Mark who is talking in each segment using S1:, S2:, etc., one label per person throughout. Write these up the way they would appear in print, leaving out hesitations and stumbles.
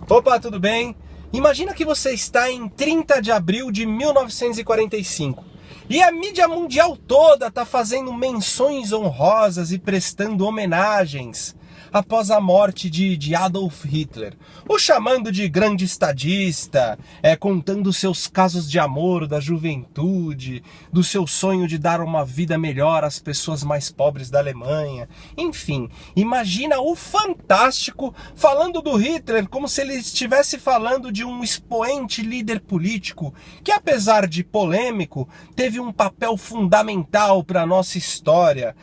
S1: Opa, tudo bem? Imagina que você está em 30 de abril de 1945 e a mídia mundial toda está fazendo menções honrosas e prestando homenagens após a morte de Adolf Hitler, o chamando de grande estadista, contando seus casos de amor da juventude, do seu sonho de dar uma vida melhor às pessoas mais pobres da Alemanha. Enfim, imagina o Fantástico falando do Hitler como se ele estivesse falando de um expoente líder político que, apesar de polêmico, teve um papel fundamental para a nossa história,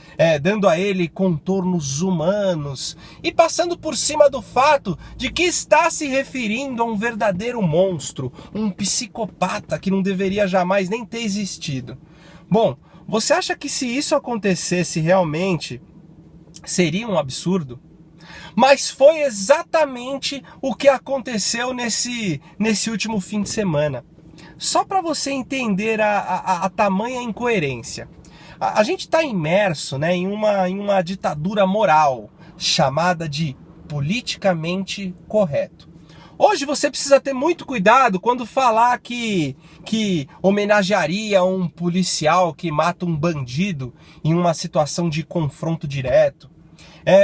S1: dando a ele contornos humanos e passando por cima do fato de que está se referindo a um verdadeiro monstro, um psicopata que não deveria jamais nem ter existido. Bom, você acha que se isso acontecesse realmente, seria um absurdo? Mas foi exatamente o que aconteceu nesse último fim de semana. Só para você entender a tamanha incoerência. A gente está imerso, né, em uma ditadura moral, chamada de politicamente correto. Hoje você precisa ter muito cuidado quando falar que homenagearia um policial que mata um bandido em uma situação de confronto direto.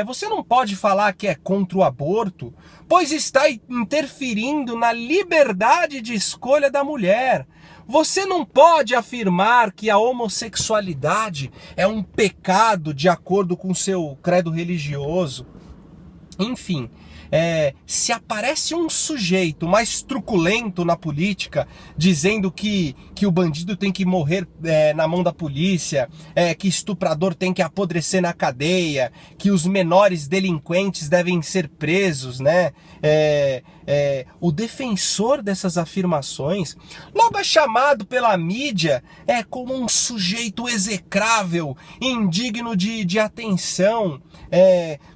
S1: Você não pode falar que é contra o aborto, pois está interferindo na liberdade de escolha da mulher. Você não pode afirmar que a homossexualidade é um pecado de acordo com seu credo religioso. Enfim, se aparece um sujeito mais truculento na política, dizendo que o bandido tem que morrer na mão da polícia, que estuprador tem que apodrecer na cadeia, que os menores delinquentes devem ser presos, né? O defensor dessas afirmações logo é chamado pela mídia como um sujeito execrável, indigno de atenção.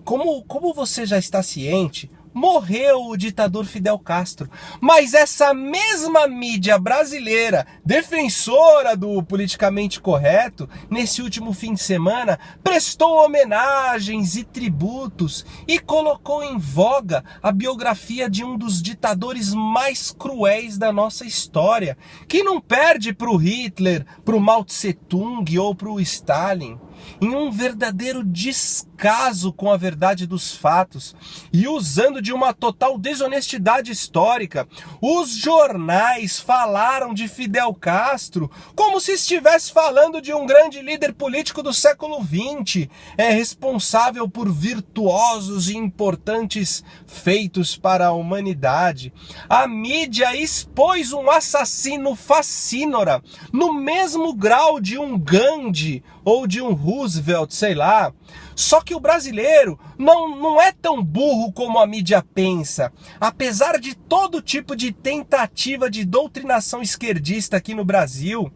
S1: Como você já está ciente, morreu o ditador Fidel Castro, mas essa mesma mídia brasileira, defensora do politicamente correto, nesse último fim de semana, prestou homenagens e tributos e colocou em voga a biografia de um dos ditadores mais cruéis da nossa história, que não perde para o Hitler, para o Mao Tse Tung ou para o Stalin, em um verdadeiro descaso com a verdade dos fatos e usando de uma total desonestidade histórica. Os jornais falaram de Fidel Castro como se estivesse falando de um grande líder político do século XX, responsável por virtuosos e importantes feitos para a humanidade. A mídia expôs um assassino facínora no mesmo grau de um Gandhi ou de um Roosevelt, sei lá. Só que o brasileiro não é tão burro como a mídia pensa. Apesar de todo tipo de tentativa de doutrinação esquerdista aqui no Brasil,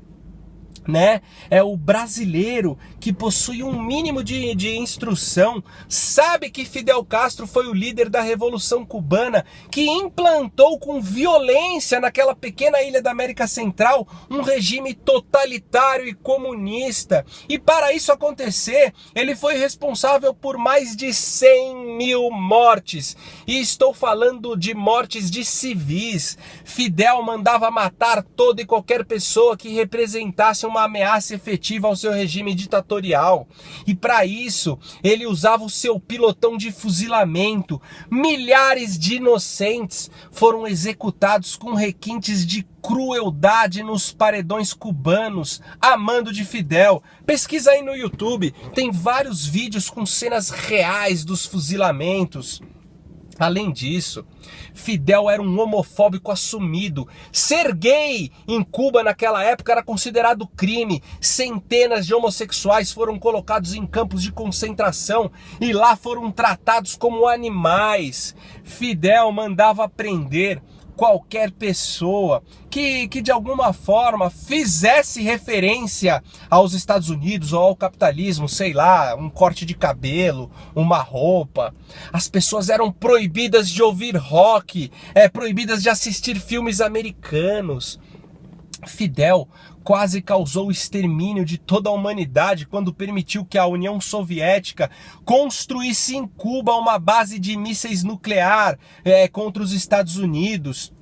S1: né? O brasileiro que possui um mínimo de instrução sabe que Fidel Castro foi o líder da Revolução Cubana, que implantou com violência naquela pequena ilha da América Central um regime totalitário e comunista. E para isso acontecer, ele foi responsável por mais de 100 mil mortes. E estou falando de mortes de civis. Fidel mandava matar toda e qualquer pessoa que representasse uma ameaça efetiva ao seu regime ditatorial. E para isso, ele usava o seu pilotão de fuzilamento. Milhares de inocentes foram executados com requintes de crueldade nos paredões cubanos, a mando de Fidel. Pesquisa aí no YouTube, tem vários vídeos com cenas reais dos fuzilamentos. Além disso, Fidel era um homofóbico assumido. Ser gay em Cuba naquela época era considerado crime. Centenas de homossexuais foram colocados em campos de concentração e lá foram tratados como animais. Fidel mandava prender qualquer pessoa que de alguma forma fizesse referência aos Estados Unidos ou ao capitalismo, sei lá, um corte de cabelo, uma roupa. As pessoas eram proibidas de ouvir rock, proibidas de assistir filmes americanos. Fidel quase causou o extermínio de toda a humanidade quando permitiu que a União Soviética construísse em Cuba uma base de mísseis nuclear contra os Estados Unidos.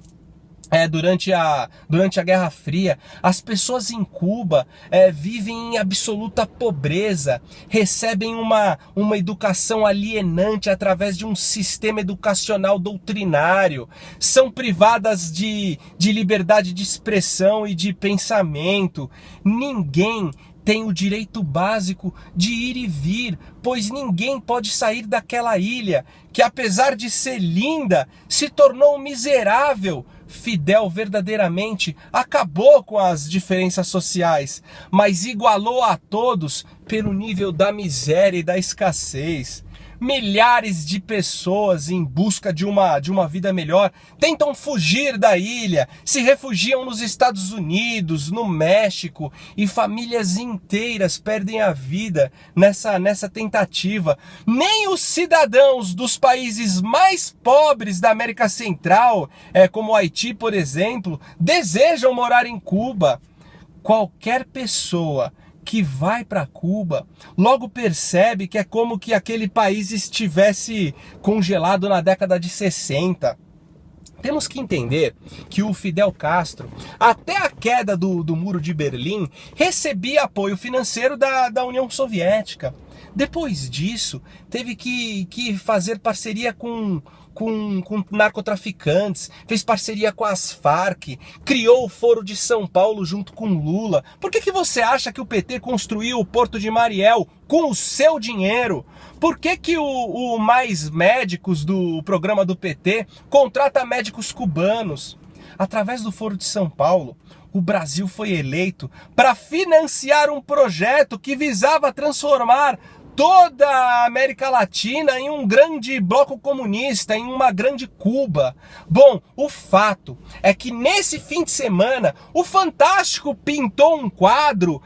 S1: Durante a Guerra Fria, as pessoas em Cuba vivem em absoluta pobreza, recebem uma educação alienante através de um sistema educacional doutrinário, são privadas de liberdade de expressão e de pensamento. Ninguém tem o direito básico de ir e vir, pois ninguém pode sair daquela ilha, que apesar de ser linda, se tornou miserável. Fidel verdadeiramente acabou com as diferenças sociais, mas igualou a todos pelo nível da miséria e da escassez. Milhares de pessoas em busca de uma vida melhor tentam fugir da ilha, se refugiam nos Estados Unidos, no México, e famílias inteiras perdem a vida nessa tentativa. Nem os cidadãos dos países mais pobres da América Central, como o Haiti, por exemplo, desejam morar em Cuba. Qualquer pessoa que vai para Cuba logo percebe que é como que aquele país estivesse congelado na década de 60. Temos que entender que o Fidel Castro, até a queda do Muro de Berlim, recebia apoio financeiro da União Soviética. Depois disso, teve que fazer parceria com narcotraficantes, fez parceria com as Farc, criou o Foro de São Paulo junto com Lula. Por que você acha que o PT construiu o Porto de Mariel com o seu dinheiro? Por que o Mais Médicos do programa do PT contrata médicos cubanos? Através do Foro de São Paulo, o Brasil foi eleito para financiar um projeto que visava transformar toda a América Latina em um grande bloco comunista, em uma grande Cuba. Bom, o fato é que nesse fim de semana o Fantástico pintou um quadro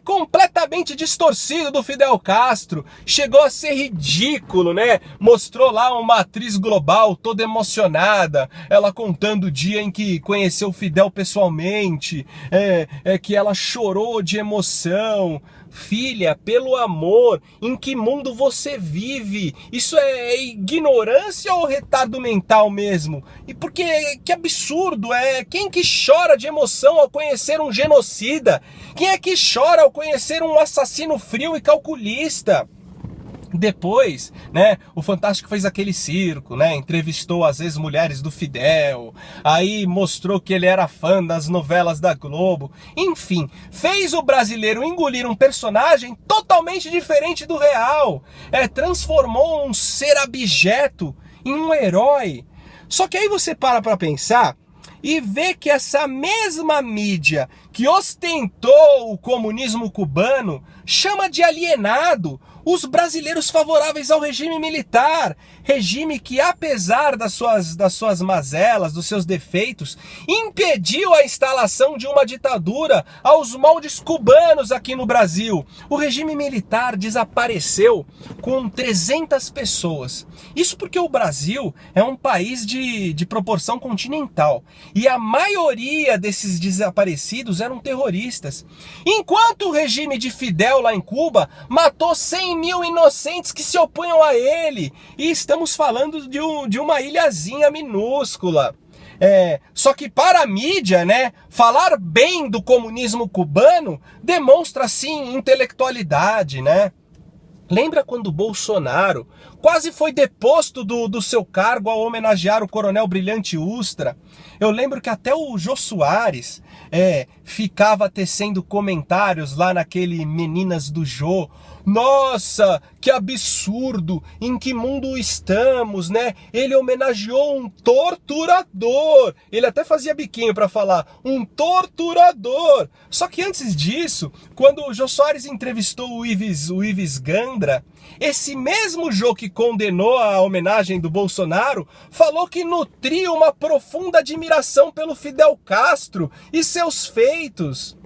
S1: completamente distorcido do Fidel Castro. Chegou a ser ridículo, né? Mostrou lá uma atriz global toda emocionada, ela contando o dia em que conheceu o Fidel pessoalmente, que ela chorou de emoção. Filha, pelo amor, em que mundo você vive? Isso é ignorância ou retardo mental mesmo? E porque, que absurdo, quem que chora de emoção ao conhecer um genocida? Quem é que chora ao conhecer um assassino frio e calculista? Depois, o Fantástico fez aquele circo, entrevistou as ex-mulheres do Fidel, aí mostrou que ele era fã das novelas da Globo, enfim, fez o brasileiro engolir um personagem totalmente diferente do real, transformou um ser abjeto em um herói. Só que aí você para pensar e vê que essa mesma mídia que ostentou o comunismo cubano chama de alienado os brasileiros favoráveis ao regime militar, regime que, apesar das suas mazelas, dos seus defeitos, impediu a instalação de uma ditadura aos moldes cubanos aqui no Brasil. O regime militar desapareceu com 300 pessoas. Isso porque o Brasil é um país de proporção continental e a maioria desses desaparecidos eram terroristas. Enquanto o regime de Fidel lá em Cuba matou 100 mil inocentes que se opunham a ele. E estamos falando de uma ilhazinha minúscula. Só que para a mídia, falar bem do comunismo cubano demonstra, sim, intelectualidade, Lembra quando Bolsonaro quase foi deposto do seu cargo ao homenagear o coronel Brilhante Ustra? Eu lembro que até o Jô Soares ficava tecendo comentários lá naquele Meninas do Jô. Nossa, que absurdo, em que mundo estamos, Ele homenageou um torturador. Ele até fazia biquinho para falar, um torturador. Só que antes disso, quando o Jô Soares entrevistou o Ives Gandra, esse mesmo Jô que condenou a homenagem do Bolsonaro, falou que nutria uma profunda admiração pelo Fidel Castro e seus feitos.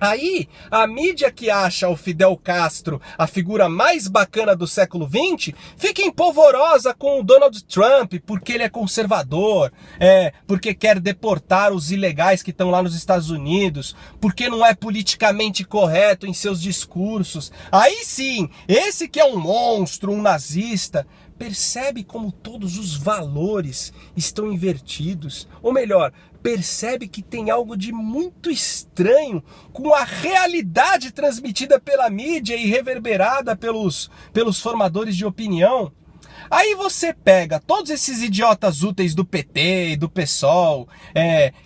S1: Aí, a mídia que acha o Fidel Castro a figura mais bacana do século XX, fica empolvorosa com o Donald Trump, porque ele é conservador, porque quer deportar os ilegais que estão lá nos Estados Unidos, porque não é politicamente correto em seus discursos. Aí sim, esse que é um monstro, um nazista. Percebe como todos os valores estão invertidos? Ou melhor, percebe que tem algo de muito estranho com a realidade transmitida pela mídia e reverberada pelos formadores de opinião? Aí pega todos esses idiotas úteis do PT e do PSOL,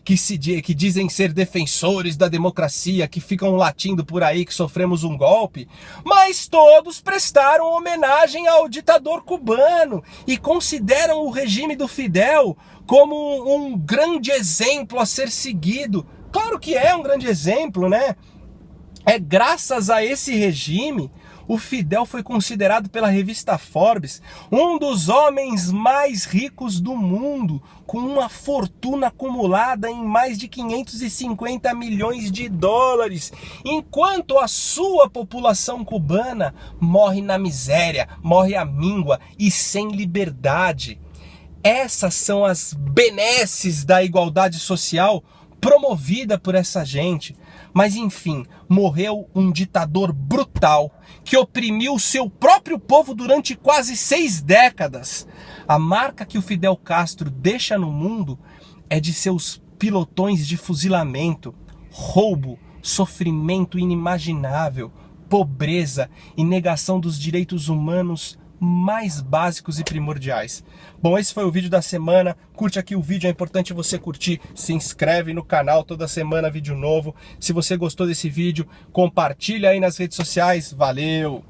S1: que dizem ser defensores da democracia, que ficam latindo por aí que sofremos um golpe, mas todos prestaram homenagem ao ditador cubano e consideram o regime do Fidel como um grande exemplo a ser seguido. Claro que é um grande exemplo, né? É graças a esse regime o Fidel foi considerado pela revista Forbes um dos homens mais ricos do mundo, com uma fortuna acumulada em mais de 550 milhões de dólares, enquanto a sua população cubana morre na miséria, morre à míngua e sem liberdade. Essas são as benesses da igualdade social promovida por essa gente. Mas enfim, morreu um ditador brutal que oprimiu seu próprio povo durante quase 6 décadas. A marca que o Fidel Castro deixa no mundo é de seus pilotões de fuzilamento, roubo, sofrimento inimaginável, pobreza e negação dos direitos humanos mais básicos e primordiais. Bom, esse foi o vídeo da semana. Curte aqui o vídeo, é importante você curtir. Se inscreve no canal, toda semana vídeo novo. Se você gostou desse vídeo, compartilha aí nas redes sociais. Valeu!